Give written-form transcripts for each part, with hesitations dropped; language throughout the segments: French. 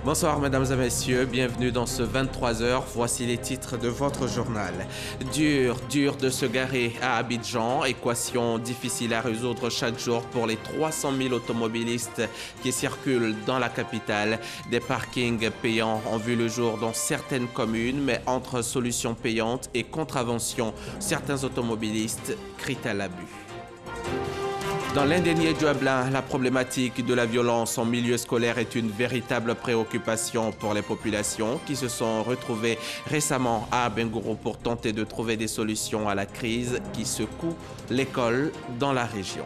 Bonsoir mesdames et messieurs, bienvenue dans ce 23h. Voici les titres de votre journal. Dur de se garer à Abidjan. Équation difficile à résoudre chaque jour pour les 300 000 automobilistes qui circulent dans la capitale. Des parkings payants ont vu le jour dans certaines communes, mais entre solutions payantes et contraventions, certains automobilistes crient à l'abus. Dans l'indénié Duablin, la problématique de la violence en milieu scolaire est une véritable préoccupation pour les populations qui se sont retrouvées récemment à Abengourou pour tenter de trouver des solutions à la crise qui secoue l'école dans la région.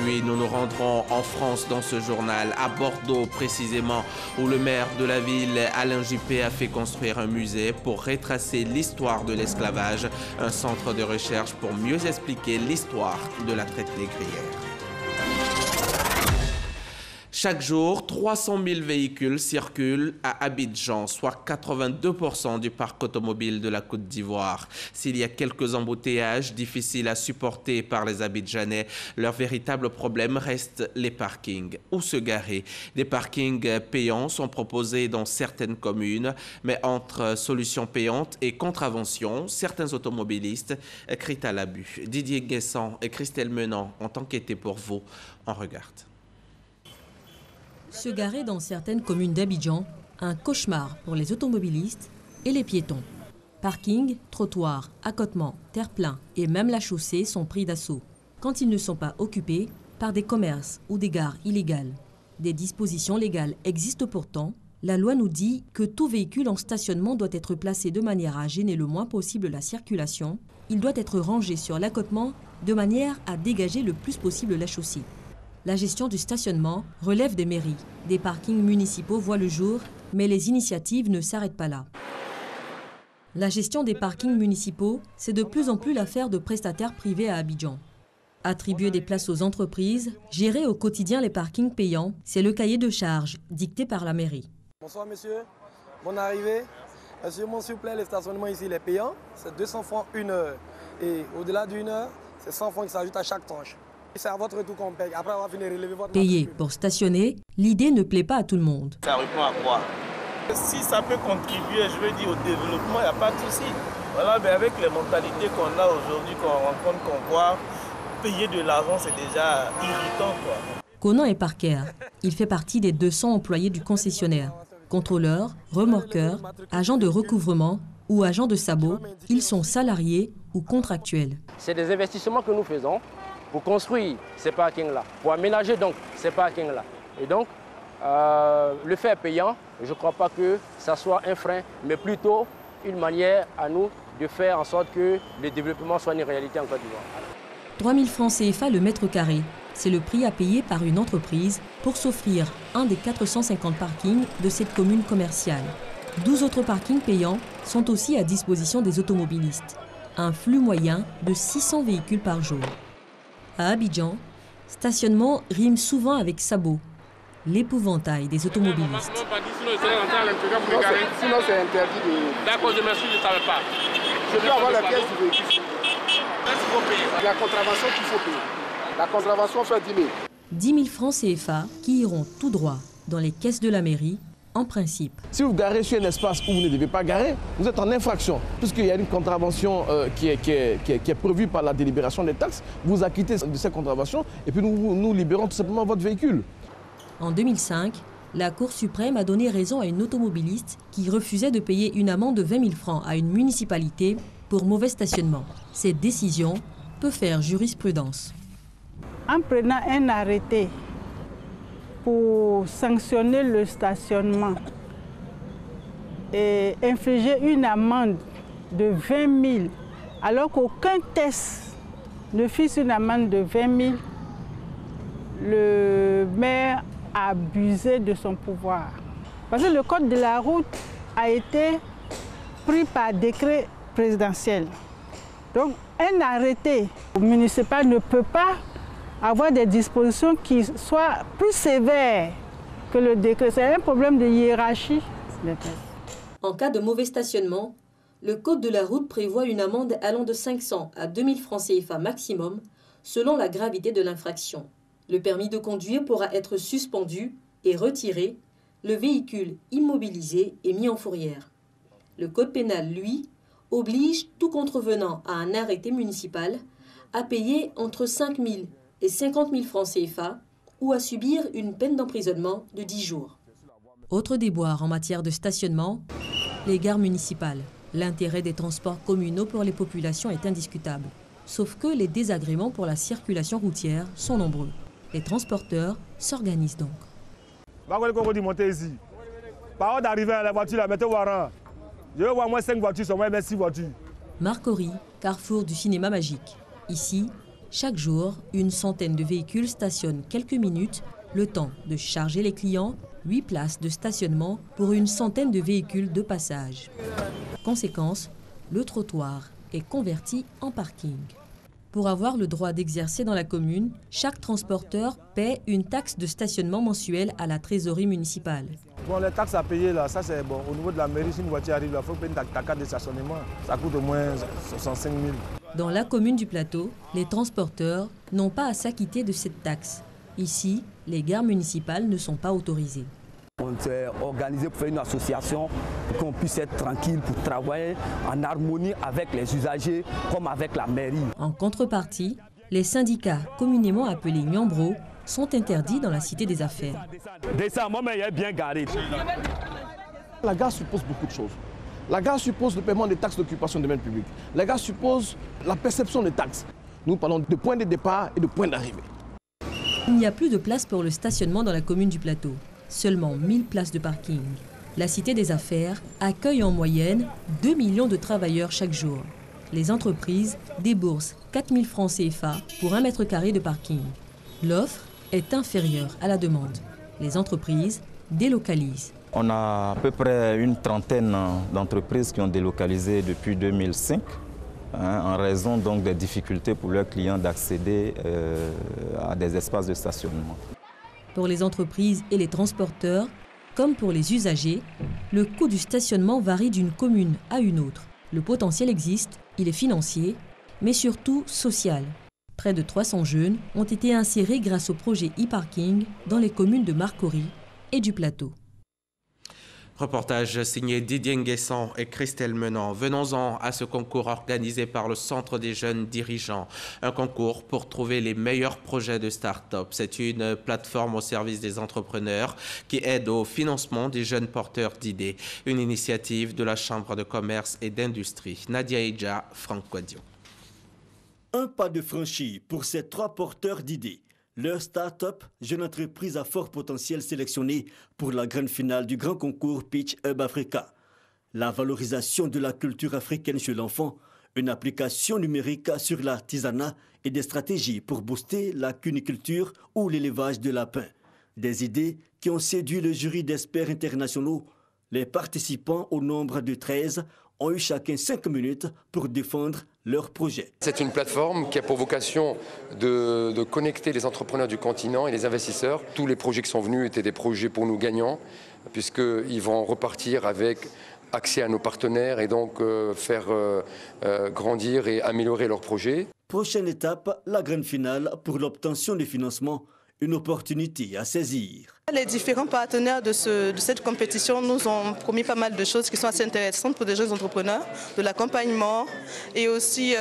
Puis nous nous rendrons en France dans ce journal, à Bordeaux précisément, où le maire de la ville, Alain Juppé, a fait construire un musée pour retracer l'histoire de l'esclavage, un centre de recherche pour mieux expliquer l'histoire de la traite négrière. Chaque jour, 300 000 véhicules circulent à Abidjan, soit 82% du parc automobile de la Côte d'Ivoire. S'il y a quelques embouteillages difficiles à supporter par les Abidjanais, leur véritable problème reste les parkings. Où se garer? Des parkings payants sont proposés dans certaines communes, mais entre solutions payantes et contraventions, certains automobilistes crient à l'abus. Didier Guessant et Christelle Menant ont enquêté pour vous. On regarde. Se garer dans certaines communes d'Abidjan, un cauchemar pour les automobilistes et les piétons. Parking, trottoirs, accotements, terre-plein et même la chaussée sont pris d'assaut quand ils ne sont pas occupés par des commerces ou des gares illégales. Des dispositions légales existent pourtant. La loi nous dit que tout véhicule en stationnement doit être placé de manière à gêner le moins possible la circulation. Il doit être rangé sur l'accotement de manière à dégager le plus possible la chaussée. La gestion du stationnement relève des mairies. Des parkings municipaux voient le jour, mais les initiatives ne s'arrêtent pas là. La gestion des parkings municipaux, c'est de plus en plus l'affaire de prestataires privés à Abidjan. Attribuer des places aux entreprises, gérer au quotidien les parkings payants, c'est le cahier de charges dicté par la mairie. Bonsoir monsieur, bonne arrivée. Monsieur, s'il vous plaît, le stationnement ici il est payant, c'est 200 francs une heure. Et au-delà d'une heure, c'est 100 francs qui s'ajoutent à chaque tranche. C'est à votre tour qu'on paye. Après avoir fini de relever votre Payer pour stationner, l'idée ne plaît pas à tout le monde. Ça répond à quoi? Si ça peut contribuer, je veux dire, au développement, il n'y a pas de souci. Voilà, mais avec les mentalités qu'on a aujourd'hui, qu'on rencontre, qu'on voit, payer de l'argent, c'est déjà irritant, quoi. Conan est parquaire. Il fait partie des 200 employés du concessionnaire. Contrôleurs, remorqueurs, agents de recouvrement ou agents de sabot, ils sont salariés ou contractuels. C'est des investissements que nous faisons pour construire ces parkings-là, pour aménager donc ces parkings-là. Et donc, le fait payant, je ne crois pas que ça soit un frein, mais plutôt une manière à nous de faire en sorte que le développement soit une réalité en Côte d'Ivoire. 3 000 francs CFA le mètre carré, c'est le prix à payer par une entreprise pour s'offrir un des 450 parkings de cette commune commerciale. 12 autres parkings payants sont aussi à disposition des automobilistes. Un flux moyen de 600 véhicules par jour. À Abidjan, stationnement rime souvent avec sabot, l'épouvantail des automobilistes. Sinon c'est interdit de... D'accord, je m'excuse, je ne savais pas. Je peux avoir la pièce du véhicule. La contravention qu'il faut payer. La contravention fait 10 000. 10 000 francs CFA qui iront tout droit dans les caisses de la mairie, en principe. Si vous garez sur un espace où vous ne devez pas garer, vous êtes en infraction. Puisqu'il y a une contravention qui est prévue par la délibération des taxes, vous acquittez de cette contravention et puis nous libérons tout simplement votre véhicule. En 2005, la Cour suprême a donné raison à une automobiliste qui refusait de payer une amende de 20 000 francs à une municipalité pour mauvais stationnement. Cette décision peut faire jurisprudence. En prenant un arrêté pour sanctionner le stationnement et infliger une amende de 20 000, alors qu'aucun test ne fixe une amende de 20 000, le maire a abusé de son pouvoir. Parce que le code de la route a été pris par décret présidentiel. Donc un arrêté municipal ne peut pas avoir des dispositions qui soient plus sévères que le décret. C'est un problème de hiérarchie. En cas de mauvais stationnement, le code de la route prévoit une amende allant de 500 à 2 000 francs CFA maximum, selon la gravité de l'infraction. Le permis de conduire pourra être suspendu et retiré, le véhicule immobilisé et mis en fourrière. Le code pénal, lui, oblige tout contrevenant à un arrêté municipal à payer entre 5 000 et 50 000 francs CFA ou à subir une peine d'emprisonnement de 10 jours. Autre déboire en matière de stationnement, les gares municipales. L'intérêt des transports communaux pour les populations est indiscutable. Sauf que les désagréments pour la circulation routière sont nombreux. Les transporteurs s'organisent donc. Monter ici. Par contre, d'arriver à la voiture, la mettez au warrant. Je veux voir moins 5 voitures, sur moins 6 voitures. Marcory, carrefour du cinéma magique. Ici, chaque jour, une centaine de véhicules stationnent quelques minutes, le temps de charger les clients, 8 places de stationnement pour une centaine de véhicules de passage. Conséquence, le trottoir est converti en parking. Pour avoir le droit d'exercer dans la commune, chaque transporteur paie une taxe de stationnement mensuelle à la trésorerie municipale. Bon, les taxes à payer, là, ça c'est bon. Au niveau de la mairie, si une voiture arrive, il faut payer ta carte de stationnement. Ça coûte au moins 65 000. Dans la commune du Plateau, les transporteurs n'ont pas à s'acquitter de cette taxe. Ici, les gares municipales ne sont pas autorisées. On s'est organisé pour faire une association pour qu'on puisse être tranquille, pour travailler en harmonie avec les usagers comme avec la mairie. En contrepartie, les syndicats communément appelés Nyambro sont interdits dans la cité des affaires. Descends, mais il est bien garé. La gare suppose beaucoup de choses. La gare suppose le paiement des taxes d'occupation de domaine public. La gare suppose la perception des taxes. Nous parlons de point de départ et de point d'arrivée. Il n'y a plus de place pour le stationnement dans la commune du Plateau. Seulement 1000 places de parking. La Cité des Affaires accueille en moyenne 2 millions de travailleurs chaque jour. Les entreprises déboursent 4 000 francs CFA pour 1 mètre carré de parking. L'offre est inférieure à la demande. Les entreprises délocalisent. On a à peu près une trentaine d'entreprises qui ont délocalisé depuis 2005 en raison donc des difficultés pour leurs clients d'accéder à des espaces de stationnement. Pour les entreprises et les transporteurs, comme pour les usagers, le coût du stationnement varie d'une commune à une autre. Le potentiel existe, il est financier, mais surtout social. Près de 300 jeunes ont été insérés grâce au projet e-parking dans les communes de Marcory et du Plateau. Reportage signé Didier Nguessan et Christelle Menant. Venons-en à ce concours organisé par le Centre des jeunes dirigeants. Un concours pour trouver les meilleurs projets de start-up. C'est une plateforme au service des entrepreneurs qui aide au financement des jeunes porteurs d'idées. Une initiative de la Chambre de commerce et d'industrie. Nadia Eja, Franck Quadio. Un pas de franchi pour ces 3 porteurs d'idées. Leur start-up, jeune entreprise à fort potentiel sélectionnée pour la grande finale du grand concours Pitch Hub Africa. La valorisation de la culture africaine chez l'enfant, une application numérique sur l'artisanat et des stratégies pour booster la cuniculture ou l'élevage de lapins. Des idées qui ont séduit le jury d'experts internationaux. Les participants, au nombre de 13, ont eu chacun 5 minutes pour défendre leur projet. C'est une plateforme qui a pour vocation de connecter les entrepreneurs du continent et les investisseurs. Tous les projets qui sont venus étaient des projets pour nous gagnants, puisqu'ils vont repartir avec accès à nos partenaires et donc faire grandir et améliorer leurs projets. Prochaine étape, la grande finale pour l'obtention de financement. Une opportunité à saisir. Les différents partenaires de cette compétition nous ont promis pas mal de choses qui sont assez intéressantes pour des jeunes entrepreneurs, de l'accompagnement et aussi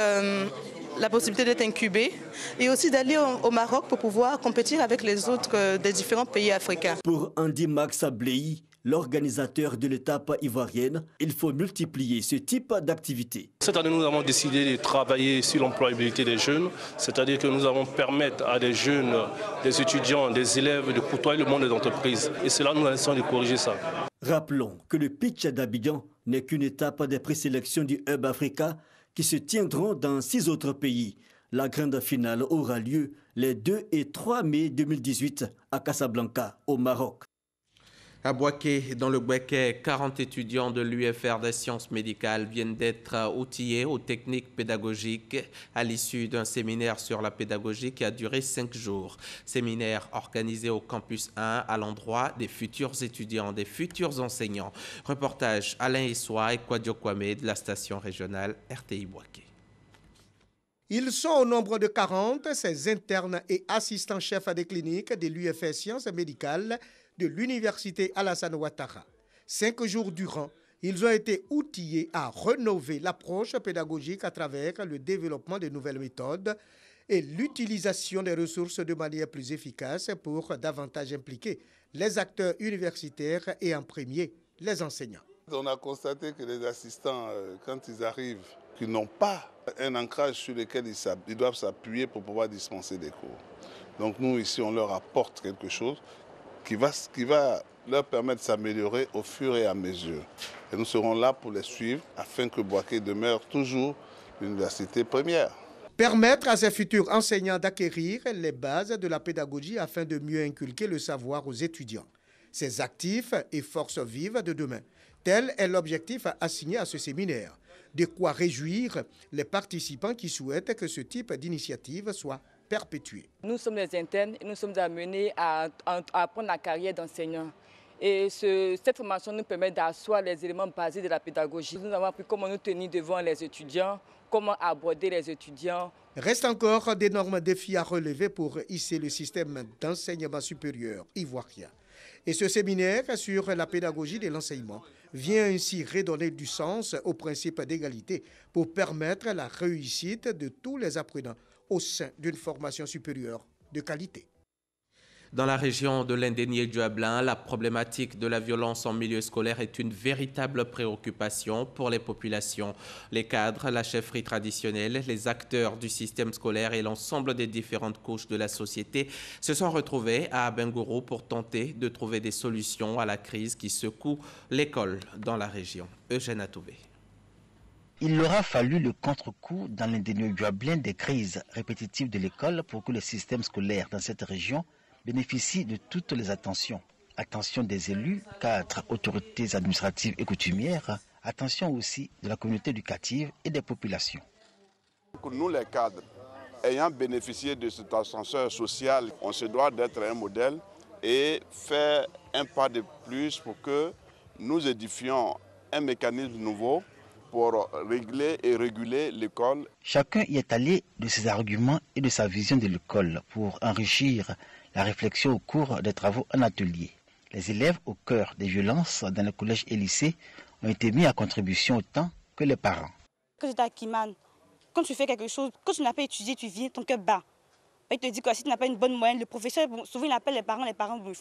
la possibilité d'être incubé et aussi d'aller au Maroc pour pouvoir compétir avec les autres des différents pays africains. Pour Andy Max Ableyi, l'organisateur de l'étape ivoirienne, il faut multiplier ce type d'activité. Cette année, nous avons décidé de travailler sur l'employabilité des jeunes, c'est-à-dire que nous allons permettre à des jeunes, des étudiants, des élèves de côtoyer le monde des entreprises. Et cela, nous essayons de corriger ça. Rappelons que le pitch d'Abidjan n'est qu'une étape des présélections du Hub Africa qui se tiendront dans 6 autres pays. La grande finale aura lieu les 2 et 3 mai 2018 à Casablanca, au Maroc. À Bouaké, dans le Bouaké, 40 étudiants de l'UFR des sciences médicales viennent d'être outillés aux techniques pédagogiques à l'issue d'un séminaire sur la pédagogie qui a duré 5 jours. Séminaire organisé au campus 1 à l'endroit des futurs étudiants, des futurs enseignants. Reportage Alain Issoua et Kwadio Kwame de la station régionale RTI Bouaké. Ils sont au nombre de 40, ces internes et assistants-chefs des cliniques de l'UFR Sciences médicales de l'Université Alassane Ouattara. 5 jours durant, ils ont été outillés à rénover l'approche pédagogique à travers le développement de nouvelles méthodes et l'utilisation des ressources de manière plus efficace pour davantage impliquer les acteurs universitaires et en premier les enseignants. On a constaté que les assistants, quand ils arrivent, qu'ils n'ont pas un ancrage sur lequel ils doivent s'appuyer pour pouvoir dispenser des cours. Donc nous, ici, on leur apporte quelque chose qui va leur permettre de s'améliorer au fur et à mesure. Et nous serons là pour les suivre afin que Bouaké demeure toujours l'université première. Permettre à ces futurs enseignants d'acquérir les bases de la pédagogie afin de mieux inculquer le savoir aux étudiants. Ces actifs et forces vives de demain. Tel est l'objectif assigné à ce séminaire. De quoi réjouir les participants qui souhaitent que ce type d'initiative soit perpétuée. Nous sommes les internes et nous sommes amenés à apprendre la carrière d'enseignant. Et cette formation nous permet d'asseoir les éléments basés de la pédagogie. Nous avons appris comment nous tenir devant les étudiants, comment aborder les étudiants. Reste encore d'énormes défis à relever pour hisser le système d'enseignement supérieur ivoirien. Et ce séminaire sur la pédagogie de l'enseignement vient ainsi redonner du sens au principe d'égalité pour permettre la réussite de tous les apprenants au sein d'une formation supérieure de qualité. Dans la région de l'Indénié-Duablin, la problématique de la violence en milieu scolaire est une véritable préoccupation pour les populations. Les cadres, la chefferie traditionnelle, les acteurs du système scolaire et l'ensemble des différentes couches de la société se sont retrouvés à Abengourou pour tenter de trouver des solutions à la crise qui secoue l'école dans la région. Eugène Atoubé. Il aura fallu le contre-coup dans l'Indénié-Duablin des crises répétitives de l'école pour que le système scolaire dans cette région bénéficie de toutes les attentions. Attention des élus, cadres, autorités administratives et coutumières, attention aussi de la communauté éducative et des populations. Nous les cadres, ayant bénéficié de cet ascenseur social, on se doit d'être un modèle et faire un pas de plus pour que nous édifions un mécanisme nouveau pour régler et réguler l'école. Chacun y est allé de ses arguments et de sa vision de l'école pour enrichir la réflexion au cours des travaux en atelier. Les élèves au cœur des violences dans les collèges et lycées ont été mis à contribution autant que les parents. Quand j'étais à Kiman, quand tu fais quelque chose, quand tu n'as pas étudié, tu viens, ton cœur bat. Il te dit que si tu n'as pas une bonne moyenne, le professeur, souvent il appelle les parents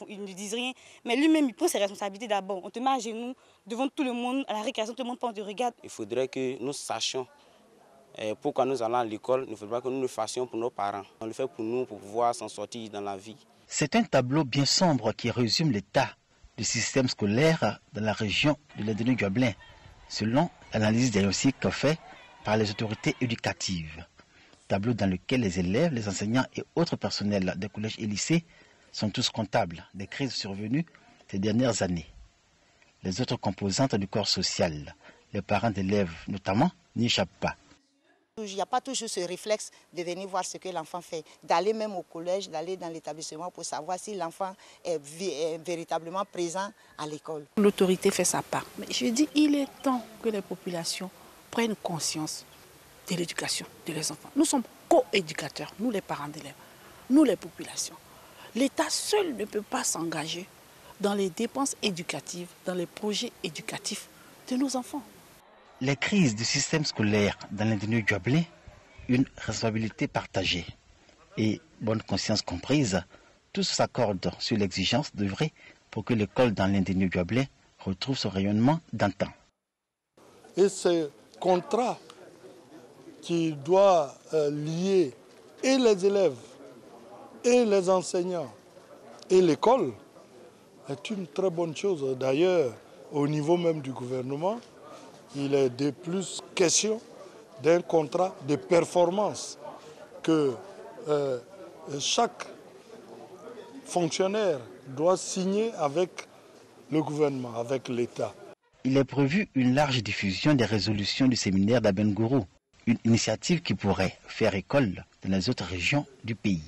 ils ne disent rien, mais lui-même il prend ses responsabilités d'abord. On te met à genoux devant tout le monde, à la récréation, tout le monde te regarde. Il faudrait que nous sachions pourquoi nous allons à l'école. Il ne faudrait pas que nous le fassions pour nos parents. On le fait pour nous, pour pouvoir s'en sortir dans la vie. C'est un tableau bien sombre qui résume l'état du système scolaire dans la région de l'Indénié-Duablin, selon l'analyse diagnostique faite par les autorités éducatives. Tableau dans lequel les élèves, les enseignants et autres personnels des collèges et lycées sont tous comptables des crises survenues ces dernières années. Les autres composantes du corps social, les parents d'élèves notamment, n'y échappent pas. Il n'y a pas toujours ce réflexe de venir voir ce que l'enfant fait, d'aller même au collège, d'aller dans l'établissement pour savoir si l'enfant est véritablement présent à l'école. L'autorité fait sa part. Mais je dis, il est temps que les populations prennent conscience de l'éducation de leurs enfants. Nous sommes co-éducateurs, nous les parents d'élèves, nous les populations. L'État seul ne peut pas s'engager dans les dépenses éducatives, dans les projets éducatifs de nos enfants. Les crises du système scolaire dans l'Indénié-Duablin, une responsabilité partagée et bonne conscience comprise, tous s'accordent sur l'exigence d'œuvrer pour que l'école dans l'Indénié-Duablin retrouve son rayonnement d'antan. Et ce contrat qui doit lier et les élèves, et les enseignants, et l'école, est une très bonne chose. D'ailleurs, au niveau même du gouvernement, il est de plus question d'un contrat de performance que chaque fonctionnaire doit signer avec le gouvernement, avec l'État. Il est prévu une large diffusion des résolutions du séminaire d'Abengourou, une initiative qui pourrait faire école dans les autres régions du pays.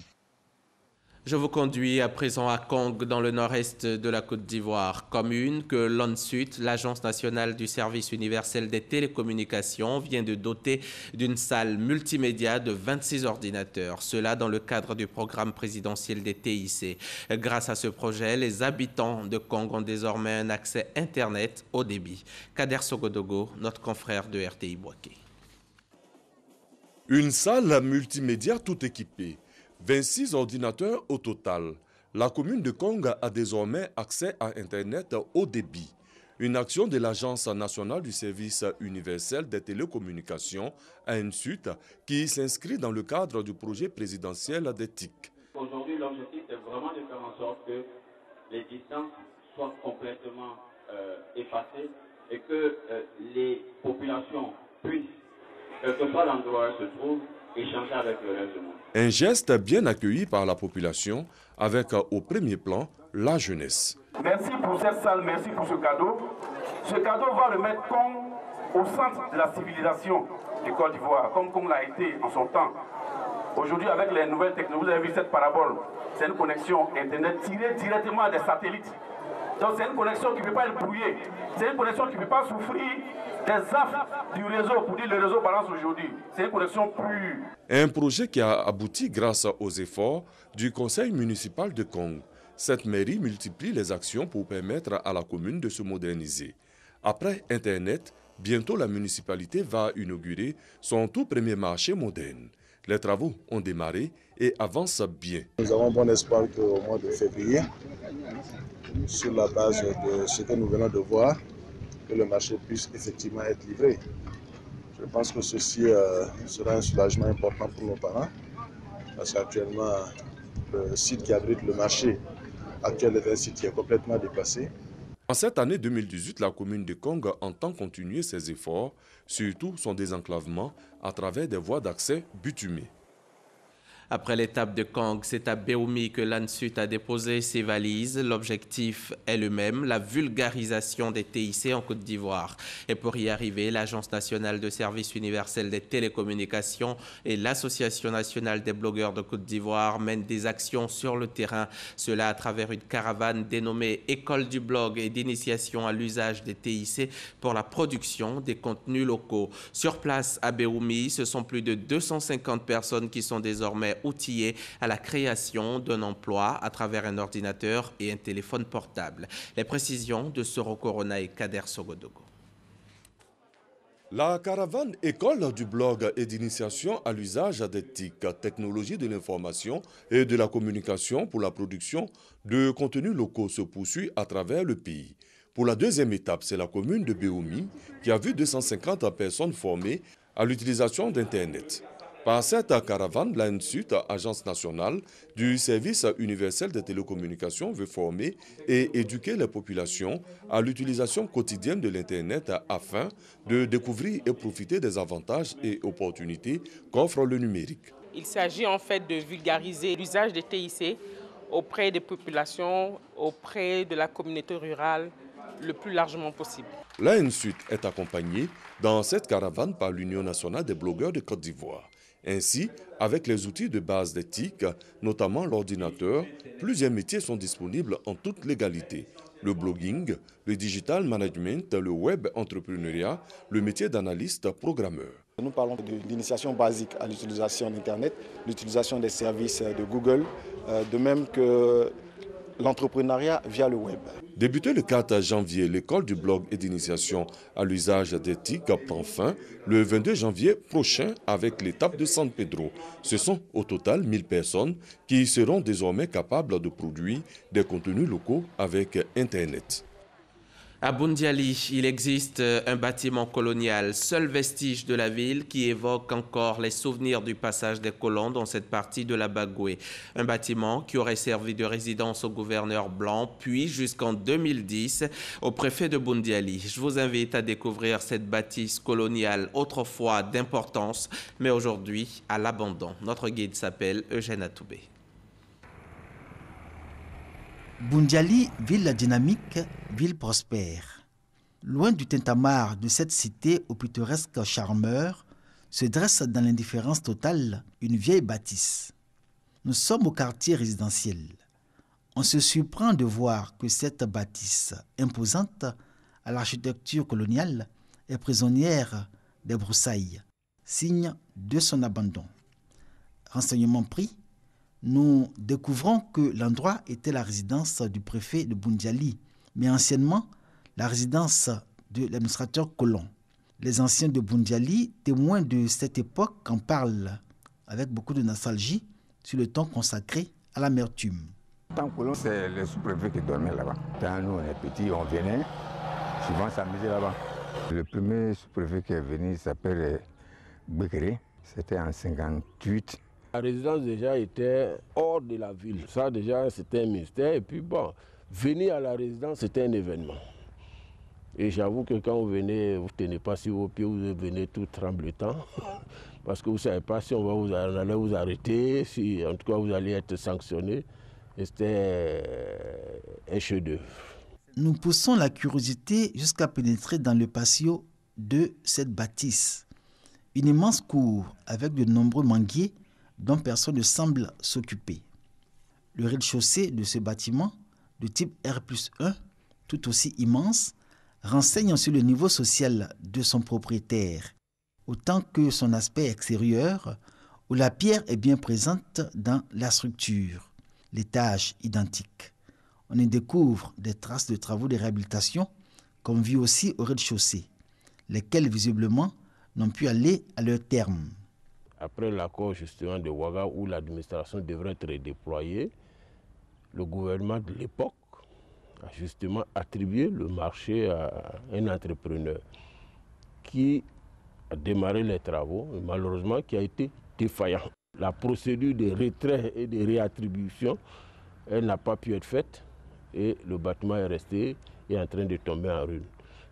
Je vous conduis à présent à Kong, dans le nord-est de la Côte d'Ivoire, commune que l'ONSUT, l'Agence nationale du service universel des télécommunications, vient de doter d'une salle multimédia de 26 ordinateurs. Cela dans le cadre du programme présidentiel des TIC. Grâce à ce projet, les habitants de Kong ont désormais un accès Internet haut débit. Kader Sogodogo, notre confrère de RTI Boaké. Une salle multimédia tout équipée. 26 ordinateurs au total. La commune de Kong a désormais accès à Internet haut débit. Une action de l'Agence nationale du service universel des télécommunications, ANSUT, qui s'inscrit dans le cadre du projet présidentiel des TIC. Aujourd'hui, l'objectif est vraiment de faire en sorte que les distances soient complètement effacées et que les populations puissent, quel que soit l'endroit où elles se trouvent, échanger avec le reste du monde. Un geste bien accueilli par la population avec au premier plan la jeunesse. Merci pour cette salle, merci pour ce cadeau. Ce cadeau va remettre Kong au centre de la civilisation du Côte d'Ivoire, comme Kong l'a été en son temps. Aujourd'hui, avec les nouvelles technologies, vous avez vu cette parabole, c'est une connexion Internet tirée directement des satellites. Donc c'est une connexion qui ne peut pas être brouillée, c'est une connexion qui ne peut pas souffrir des affres du réseau, pour dire le réseau balance aujourd'hui. C'est une connexion pure. Un projet qui a abouti grâce aux efforts du conseil municipal de Kong. Cette mairie multiplie les actions pour permettre à la commune de se moderniser. Après Internet, bientôt la municipalité va inaugurer son tout premier marché moderne. Les travaux ont démarré et avancent bien. Nous avons bon espoir qu'au mois de février, sur la base de ce que nous venons de voir, que le marché puisse effectivement être livré. Je pense que ceci sera un soulagement important pour nos parents, parce qu'actuellement, le site qui abrite le marché actuel est un site qui est complètement dépassé. En cette année 2018, la commune de Kong entend continuer ses efforts, surtout son désenclavement à travers des voies d'accès bitumées. Après l'étape de Kong, c'est à Béoumi que l'ANSUT a déposé ses valises. L'objectif est le même, la vulgarisation des TIC en Côte d'Ivoire. Et pour y arriver, l'Agence nationale de service universel des télécommunications et l'Association nationale des blogueurs de Côte d'Ivoire mènent des actions sur le terrain. Cela à travers une caravane dénommée École du blog et d'initiation à l'usage des TIC pour la production des contenus locaux. Sur place à Béoumi, ce sont plus de 250 personnes qui sont désormais outillés à la création d'un emploi à travers un ordinateur et un téléphone portable. Les précisions de Soro Corona et Kader Sogodogo. La caravane École du blog et d'initiation à l'usage des TIC, technologies de l'information et de la communication pour la production de contenus locaux, se poursuit à travers le pays. Pour la deuxième étape, c'est la commune de Béoumi qui a vu 250 personnes formées à l'utilisation d'Internet. Par cette caravane, l'ANSUT, Agence nationale du service universel des télécommunications, veut former et éduquer les populations à l'utilisation quotidienne de l'Internet afin de découvrir et profiter des avantages et opportunités qu'offre le numérique. Il s'agit en fait de vulgariser l'usage des TIC auprès des populations, auprès de la communauté rurale, le plus largement possible. L'ANSUT est accompagnée dans cette caravane par l'Union nationale des blogueurs de Côte d'Ivoire. Ainsi, avec les outils de base des TIC, notamment l'ordinateur, plusieurs métiers sont disponibles en toute légalité. Le blogging, le digital management, le web entrepreneuriat, le métier d'analyste programmeur. Nous parlons de l'initiation basique à l'utilisation d'Internet, l'utilisation des services de Google, de même que l'entrepreneuriat via le web. Débuté le 4 janvier, l'école du blog et d'initiation à l'usage des TIC prend fin le 22 janvier prochain avec l'étape de San Pedro. Ce sont au total 1000 personnes qui seront désormais capables de produire des contenus locaux avec Internet. À Boundiali, il existe un bâtiment colonial, seul vestige de la ville qui évoque encore les souvenirs du passage des colons dans cette partie de la Bagoué. Un bâtiment qui aurait servi de résidence au gouverneur blanc, puis jusqu'en 2010 au préfet de Boundiali. Je vous invite à découvrir cette bâtisse coloniale autrefois d'importance, mais aujourd'hui à l'abandon. Notre guide s'appelle Eugène Atoubé. Boundiali, ville dynamique, ville prospère. Loin du tintamarre de cette cité au pittoresque charmeur, se dresse dans l'indifférence totale une vieille bâtisse. Nous sommes au quartier résidentiel. On se surprend de voir que cette bâtisse imposante à l'architecture coloniale est prisonnière des broussailles, signe de son abandon. Renseignement pris, nous découvrons que l'endroit était la résidence du préfet de Boundiali, mais anciennement la résidence de l'administrateur colon. Les anciens de Boundiali, témoins de cette époque, en parlent avec beaucoup de nostalgie sur le temps consacré à l'amertume. Tant colon, c'est le sous-préfet qui dormait là-bas. Quand nous on est petits, on venait souvent s'amuser là-bas. Le premier sous-préfet qui est venu s'appelle Bekere. C'était en 1958. La résidence déjà était hors de la ville. Ça déjà c'était un mystère. Et puis bon, venir à la résidence c'était un événement. Et j'avoue que quand vous venez, vous ne tenez pas sur vos pieds, vous venez tout tremblotant. Parce que vous ne savez pas si on allait vous arrêter, si en tout cas vous allez être sanctionné. Et c'était un chef-d'œuvre. Nous poussons la curiosité jusqu'à pénétrer dans le patio de cette bâtisse. Une immense cour avec de nombreux manguiers dont personne ne semble s'occuper. Le rez-de-chaussée de ce bâtiment, de type R+1, tout aussi immense, renseigne sur le niveau social de son propriétaire, autant que son aspect extérieur, où la pierre est bien présente dans la structure, l'étage identique. On y découvre des traces de travaux de réhabilitation, comme vu aussi au rez-de-chaussée, lesquels visiblement n'ont pu aller à leur terme. Après l'accord justement de Ouaga où l'administration devrait être redéployée, le gouvernement de l'époque a justement attribué le marché à un entrepreneur qui a démarré les travaux, et malheureusement qui a été défaillant. La procédure de retrait et de réattribution, elle n'a pas pu être faite et le bâtiment est resté et est en train de tomber en ruine.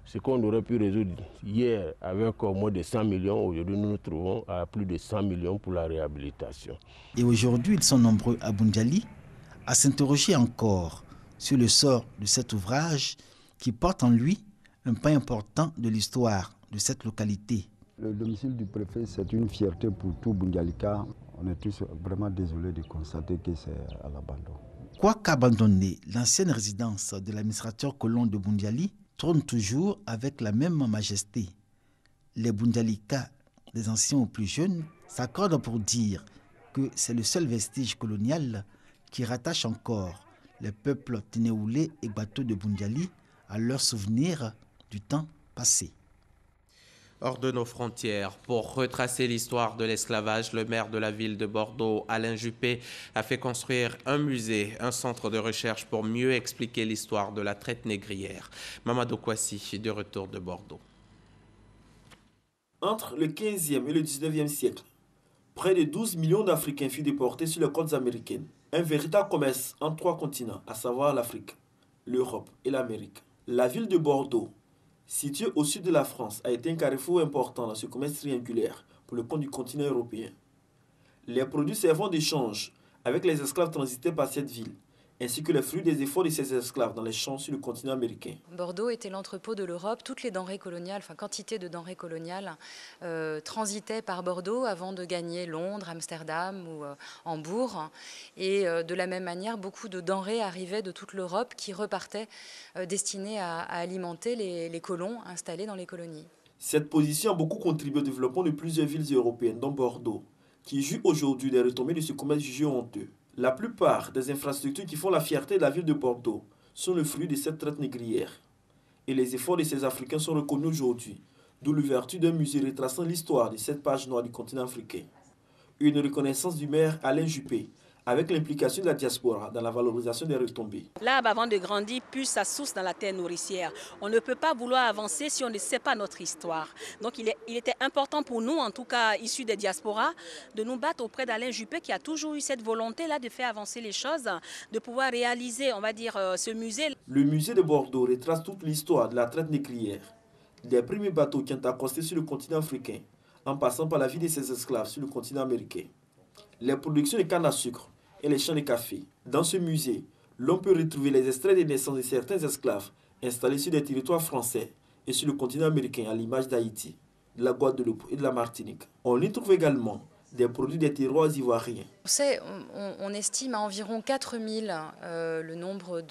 Ce qu'on aurait pu résoudre hier avec au moins de 100 millions, aujourd'hui nous nous trouvons à plus de 100 millions pour la réhabilitation. Et aujourd'hui, ils sont nombreux à Boundiali à s'interroger encore sur le sort de cet ouvrage qui porte en lui un pas important de l'histoire de cette localité. Le domicile du préfet, c'est une fierté pour tout Boundialika. On est tous vraiment désolés de constater que c'est à l'abandon. Quoique abandonnée, l'ancienne résidence de l'administrateur colon de Boundiali trône toujours avec la même majesté. Les Boundialika, des anciens aux plus jeunes, s'accordent pour dire que c'est le seul vestige colonial qui rattache encore les peuples Ténéoulé et Bateau de Boundiali à leurs souvenirs du temps passé. Hors de nos frontières, pour retracer l'histoire de l'esclavage, le maire de la ville de Bordeaux, Alain Juppé, a fait construire un musée, un centre de recherche pour mieux expliquer l'histoire de la traite négrière. Mamadou Kouassi, de retour de Bordeaux. Entre le 15e et le 19e siècle, près de 12 millions d'Africains furent déportés sur les côtes américaines. Un véritable commerce en 3 continents, à savoir l'Afrique, l'Europe et l'Amérique. La ville de Bordeaux, située au sud de la France, a été un carrefour important dans ce commerce triangulaire pour le compte du continent européen. Les produits servant d'échange avec les esclaves transitaient par cette ville, ainsi que les fruits des efforts de ces esclaves dans les champs sur le continent américain. Bordeaux était l'entrepôt de l'Europe. Toutes les denrées coloniales, quantité de denrées coloniales, transitaient par Bordeaux avant de gagner Londres, Amsterdam ou Hambourg. Et de la même manière, beaucoup de denrées arrivaient de toute l'Europe qui repartaient destinées à alimenter les colons installés dans les colonies. Cette position a beaucoup contribué au développement de plusieurs villes européennes, dont Bordeaux, qui jouent aujourd'hui des retombées de ce commerce jugé honteux. La plupart des infrastructures qui font la fierté de la ville de Bordeaux sont le fruit de cette traite négrière. Et les efforts de ces Africains sont reconnus aujourd'hui, d'où l'ouverture d'un musée retraçant l'histoire de cette page noire du continent africain. Une reconnaissance du maire Alain Juppé, avec l'implication de la diaspora dans la valorisation des retombées. L'arbre, avant de grandir, puise sa source dans la terre nourricière. On ne peut pas vouloir avancer si on ne sait pas notre histoire. Donc il était important pour nous, en tout cas issus des diasporas, de nous battre auprès d'Alain Juppé qui a toujours eu cette volonté-là de faire avancer les choses, de pouvoir réaliser, on va dire, ce musée. Le musée de Bordeaux retrace toute l'histoire de la traite négrière, des premiers bateaux qui ont accosté sur le continent africain, en passant par la vie de ces esclaves sur le continent américain. Les productions de canne à sucre et les champs de café. Dans ce musée, l'on peut retrouver les extraits de naissance de certains esclaves installés sur des territoires français et sur le continent américain à l'image d'Haïti, de la Guadeloupe et de la Martinique. On y trouve également des produits des terroirs ivoiriens. On estime à environ 4000 le nombre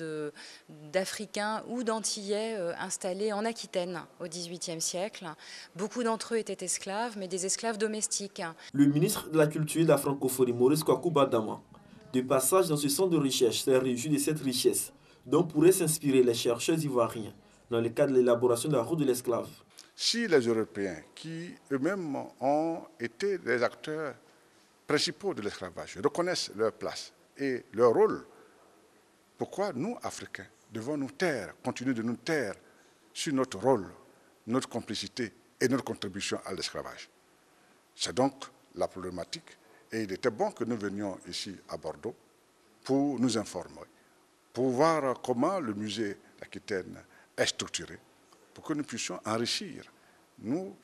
d'Africains ou d'Antillais installés en Aquitaine au XVIIIe siècle. Beaucoup d'entre eux étaient esclaves, mais des esclaves domestiques. Le ministre de la Culture et de la Francophonie, Maurice Kwaku Badama, de passage dans ce centre de recherche, s'est réjoui de cette richesse dont pourraient s'inspirer les chercheurs ivoiriens dans le cadre de l'élaboration de la route de l'esclave. Si les Européens, qui eux-mêmes ont été des acteurs principaux de l'esclavage, reconnaissent leur place et leur rôle, pourquoi nous, Africains, devons nous taire, continuer de nous taire sur notre rôle, notre complicité et notre contribution à l'esclavage? C'est donc la problématique. Et il était bon que nous venions ici à Bordeaux pour nous informer, pour voir comment le musée d'Aquitaine est structuré, pour que nous puissions enrichir nos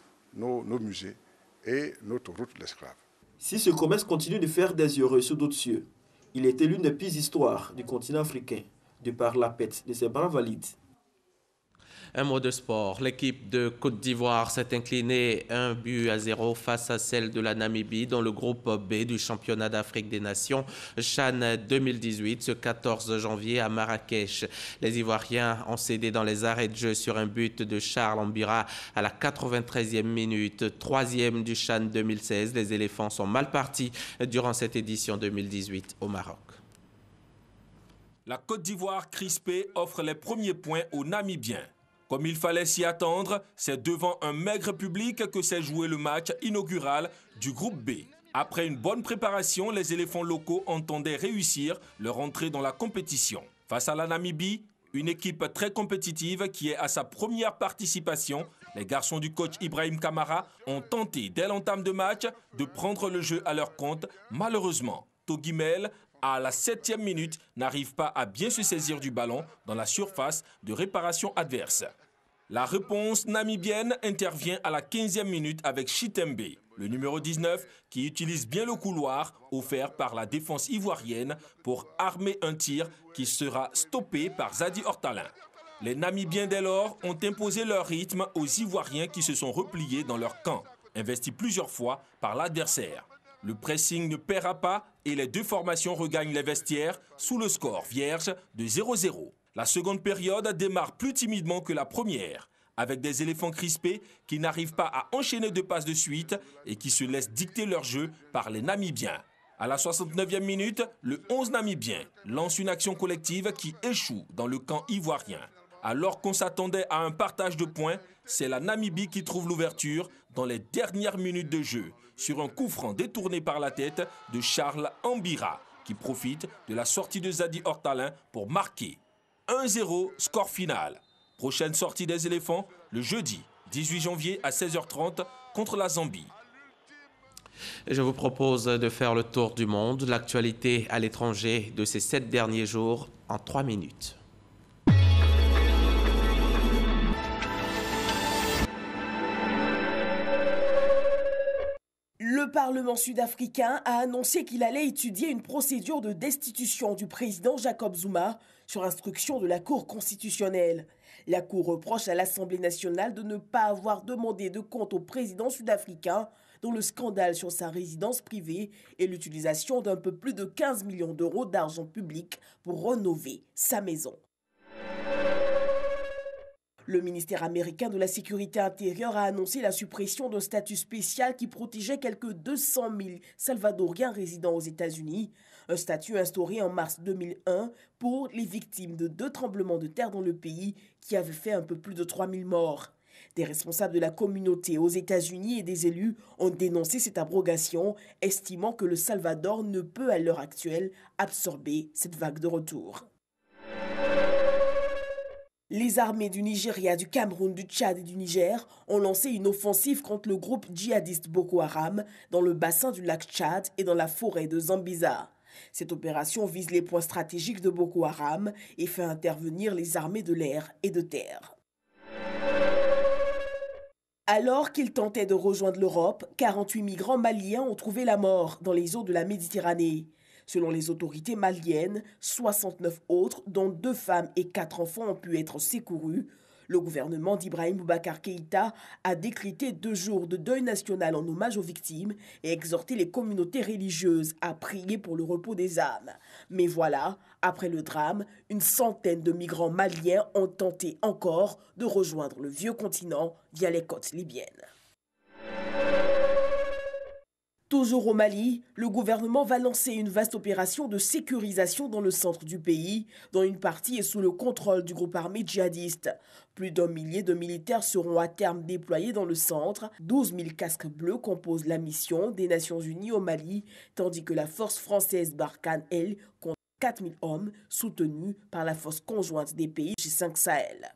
musées et notre route de l'esclave. Si ce commerce continue de faire des heureux sur d'autres cieux, il était l'une des pires histoires du continent africain, de par la pète de ses bras valides. Un mot de sport. L'équipe de Côte d'Ivoire s'est inclinée 1-0 face à celle de la Namibie dans le groupe B du championnat d'Afrique des Nations CHAN 2018 ce 14 janvier à Marrakech. Les Ivoiriens ont cédé dans les arrêts de jeu sur un but de Charles Ambira à la 93e minute. Troisième du CHAN 2016, les éléphants sont mal partis durant cette édition 2018 au Maroc. La Côte d'Ivoire crispée offre les premiers points aux Namibiens. Comme il fallait s'y attendre, c'est devant un maigre public que s'est joué le match inaugural du groupe B. Après une bonne préparation, les éléphants locaux entendaient réussir leur entrée dans la compétition. Face à la Namibie, une équipe très compétitive qui est à sa première participation, les garçons du coach Ibrahim Kamara ont tenté dès l'entame de match de prendre le jeu à leur compte. Malheureusement, Togimel, à la 7e minute, n'arrive pas à bien se saisir du ballon dans la surface de réparation adverse. La réponse namibienne intervient à la 15e minute avec Chitembe, le numéro 19, qui utilise bien le couloir offert par la défense ivoirienne pour armer un tir qui sera stoppé par Zadi Hortalin. Les Namibiens dès lors ont imposé leur rythme aux Ivoiriens qui se sont repliés dans leur camp, investis plusieurs fois par l'adversaire. Le pressing ne paiera pas et les deux formations regagnent les vestiaires sous le score vierge de 0-0. La seconde période démarre plus timidement que la première, avec des éléphants crispés qui n'arrivent pas à enchaîner deux passes de suite et qui se laissent dicter leur jeu par les Namibiens. À la 69e minute, le 11 namibien lance une action collective qui échoue dans le camp ivoirien. Alors qu'on s'attendait à un partage de points, c'est la Namibie qui trouve l'ouverture dans les dernières minutes de jeu, sur un coup franc détourné par la tête de Charles Ambira, qui profite de la sortie de Zadi Hortalin pour marquer. 1-0, score final. Prochaine sortie des éléphants, le jeudi 18 janvier à 16h30 contre la Zambie. Je vous propose de faire le tour du monde, l'actualité à l'étranger de ces 7 derniers jours en 3 minutes. Le Parlement sud-africain a annoncé qu'il allait étudier une procédure de destitution du président Jacob Zuma sur instruction de la Cour constitutionnelle. La Cour reproche à l'Assemblée nationale de ne pas avoir demandé de compte au président sud-africain dans le scandale sur sa résidence privée et l'utilisation d'un peu plus de 15 millions d'euros d'argent public pour rénover sa maison. Le ministère américain de la Sécurité intérieure a annoncé la suppression d'un statut spécial qui protégeait quelques 200 000 Salvadoriens résidant aux États-Unis. Un statut instauré en mars 2001 pour les victimes de 2 tremblements de terre dans le pays qui avaient fait un peu plus de 3 000 morts. Des responsables de la communauté aux États-Unis et des élus ont dénoncé cette abrogation, estimant que le Salvador ne peut à l'heure actuelle absorber cette vague de retour. Les armées du Nigeria, du Cameroun, du Tchad et du Niger ont lancé une offensive contre le groupe djihadiste Boko Haram dans le bassin du lac Tchad et dans la forêt de Zambiza. Cette opération vise les points stratégiques de Boko Haram et fait intervenir les armées de l'air et de terre. Alors qu'ils tentaient de rejoindre l'Europe, 48 migrants maliens ont trouvé la mort dans les eaux de la Méditerranée. Selon les autorités maliennes, 69 autres, dont 2 femmes et 4 enfants, ont pu être secourus. Le gouvernement d'Ibrahim Boubacar Keïta a décrété 2 jours de deuil national en hommage aux victimes et exhorté les communautés religieuses à prier pour le repos des âmes. Mais voilà, après le drame, une centaine de migrants maliens ont tenté encore de rejoindre le vieux continent via les côtes libyennes. Toujours au Mali, le gouvernement va lancer une vaste opération de sécurisation dans le centre du pays, dont une partie est sous le contrôle du groupe armé djihadiste. Plus d'1 millier de militaires seront à terme déployés dans le centre. 12 000 casques bleus composent la mission des Nations Unies au Mali, tandis que la force française Barkhane, elle, compte 4 000 hommes soutenus par la force conjointe des pays G5 Sahel.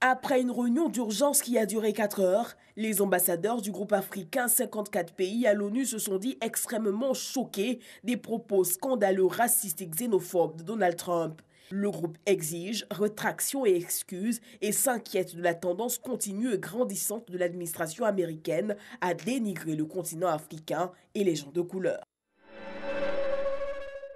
Après une réunion d'urgence qui a duré 4 heures, les ambassadeurs du groupe africain 54 pays à l'ONU se sont dit extrêmement choqués des propos scandaleux, racistes et xénophobes de Donald Trump. Le groupe exige rétraction et excuses et s'inquiète de la tendance continue et grandissante de l'administration américaine à dénigrer le continent africain et les gens de couleur.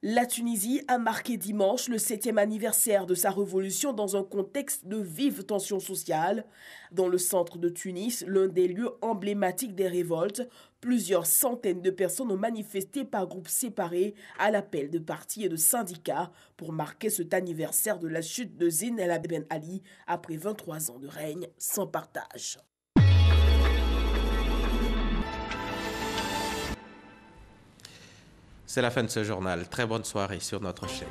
La Tunisie a marqué dimanche le 7e anniversaire de sa révolution dans un contexte de vive tension sociale. Dans le centre de Tunis, l'un des lieux emblématiques des révoltes, plusieurs centaines de personnes ont manifesté par groupes séparés à l'appel de partis et de syndicats pour marquer cet anniversaire de la chute de Zine El Ben Ali après 23 ans de règne sans partage. C'est la fin de ce journal. Très bonne soirée sur notre chaîne.